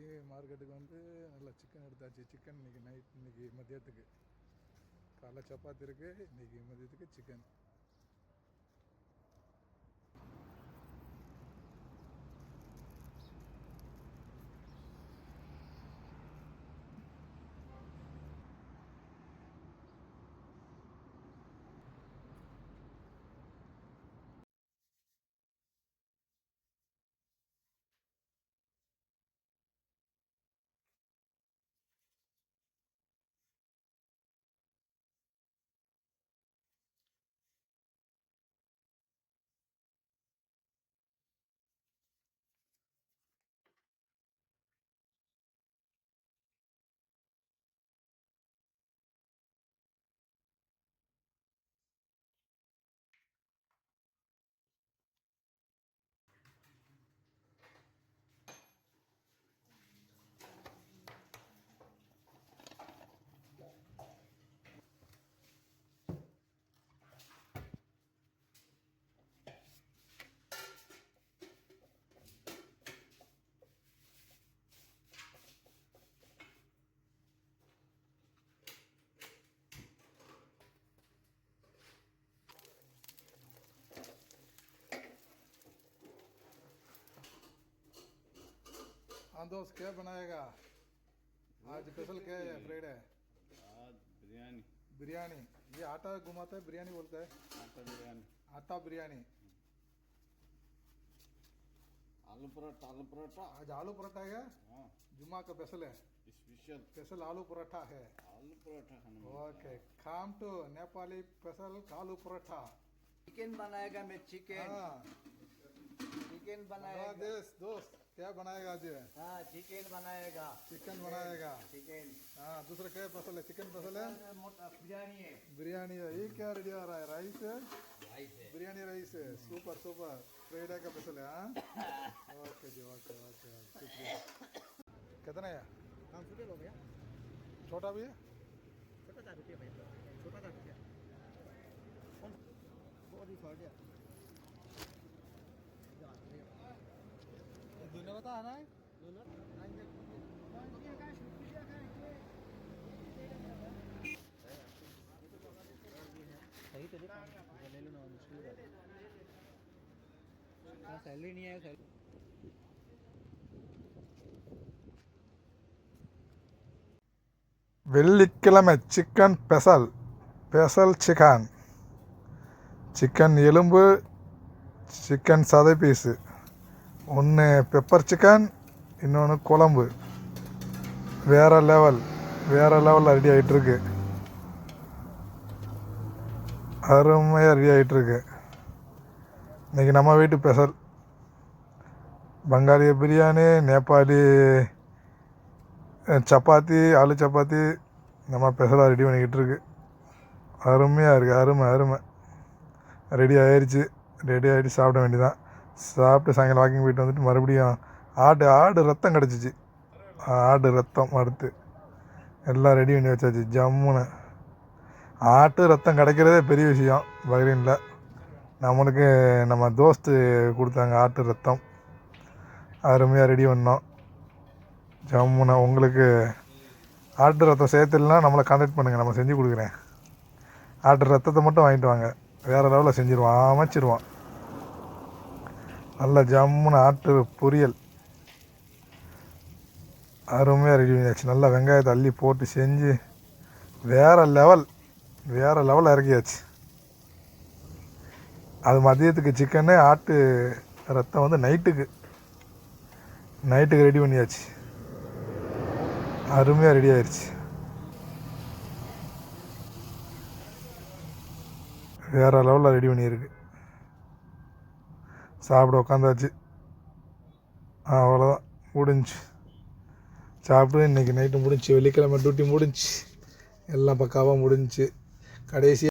இன்றைக்கி மார்க்கெட்டுக்கு வந்து நல்லா சிக்கன் எடுத்தாச்சு. சிக்கன் இன்றைக்கி மதியத்துக்கு. காலைல சப்பாத்தி இருக்குது, இன்றைக்கி மதியத்துக்கு சிக்கன். हाँ दोस्त, क्या बनाएगा आज? स्पेशल क्या है? फ्राइडे आज बिरयानी। बिरयानी। ये आटा घुमाता है, बिरयानी बोलता है। आटा बिरयानी। आटा बिरयानी। आलू पराठा। आलू पराठा आज आलू पराठा है। हाँ, जुम्मा का स्पेशल है। स्पेशल आलू पराठा है। आलू पराठा खाना। Okay, come to Nepali special aloo paratha. Chicken बनाएगा मैं। चिकन बनाएगा। दोस्त क्या बनाएगा आज? हाँ, चिकन बनाएगा। चिकन बनाएगा। चिकन। हाँ, दूसरा क्या स्पेशल है? चिकन स्पेशल है। बिरयानी है। बिरयानी है। ये क्या रेडी आ रहा है? राइस है। राइस है। बिरयानी राइस है। Super super. फ्राइडे का स्पेशल है। हाँ ओके जी, ओके ओके शुक्रिया। कितना है? 500 रुपये लो भैया। छोटा भी है? छोटा 4 रुपये भैया। छोटा 4 रुपये। बहुत ही स्वाद है। दोनों बता है ना? दोनों सही तो ले लो ना, मुश्किल है। सैलरी नहीं है। வெள்ளிக்கிழமை சிக்கன் ஸ்பெஷல் சிக்கன் எலும்பு, சிக்கன் சதை பீஸு, ஒன்று பெப்பர் சிக்கன், இன்னொன்று குழம்பு. வேறு லெவலில் ரெடி ஆகிட்டுருக்கு. அருமையாக ரெடி ஆகிட்டுருக்கு. இன்றைக்கி நம்ம வீட்டு ஸ்பெஷல் பங்காளி பிரியாணி, நேபாளி சப்பாத்தி, ஆலு சப்பாத்தி நம்ம ஸ்பெஷலாக ரெடி பண்ணிக்கிட்டு இருக்கு. அருமையாக இருக்குது. அருமை ரெடி ஆகிடுச்சு. சாப்பிட வேண்டியதான். சாப்பிட்டு சாயங்காலம் வாக்கிங் போயிட்டு வந்துட்டு மறுபடியும் ஆடு ரத்தம் கிடச்சிச்சு. ஆடு ரத்தம் அடுத்து எல்லாம் ரெடி பண்ணி வச்சாச்சு. ஜம்முன்னு ஆட்டு ரத்தம் கிடைக்கிறதே பெரிய விஷயம் பஹ்ரைனில். நம்மளுக்கு நம்ம தோஸ்து கொடுத்தாங்க ஆட்டு ரத்தம். அருமையாக ரெடி பண்ணோம். ஜம்முன்னு. உங்களுக்கு ஆட்டு ரத்தம் சேர்த்துலனா நம்மளை கான்டாக்ட் பண்ணுங்கள், நம்ம செஞ்சு கொடுக்குறேன். ஆட்டு ரத்தத்தை மட்டும் வாங்கிட்டு வாங்க, வேறு லெவலில் செஞ்சுருவான், அமைச்சிருவான். நல்ல ஜம்முன்னு ஆட்டு பொரியல் அருமையாக ரெடி பண்ணியாச்சு. நல்லா வெங்காயத்தை அள்ளி போட்டு செஞ்சு வேறு லெவலில் இறக்கியாச்சு. அது மதியத்துக்கு சிக்கனு, ஆட்டு ரத்தம் வந்து நைட்டுக்கு ரெடி பண்ணியாச்சு. அருமையாக ரெடி ஆயிடுச்சு. வேறு லெவலில் ரெடி பண்ணியிருக்கு. சாப்பிட உட்காந்தாச்சு. அவ்வளோதான், முடிஞ்சு. சாப்பிட்டு இன்றைக்கி நைட்டு முடிஞ்சு. வெள்ளிக்கிழமை டியூட்டி முடிஞ்சு, எல்லாம் பக்காவாக முடிஞ்சு. கடைசி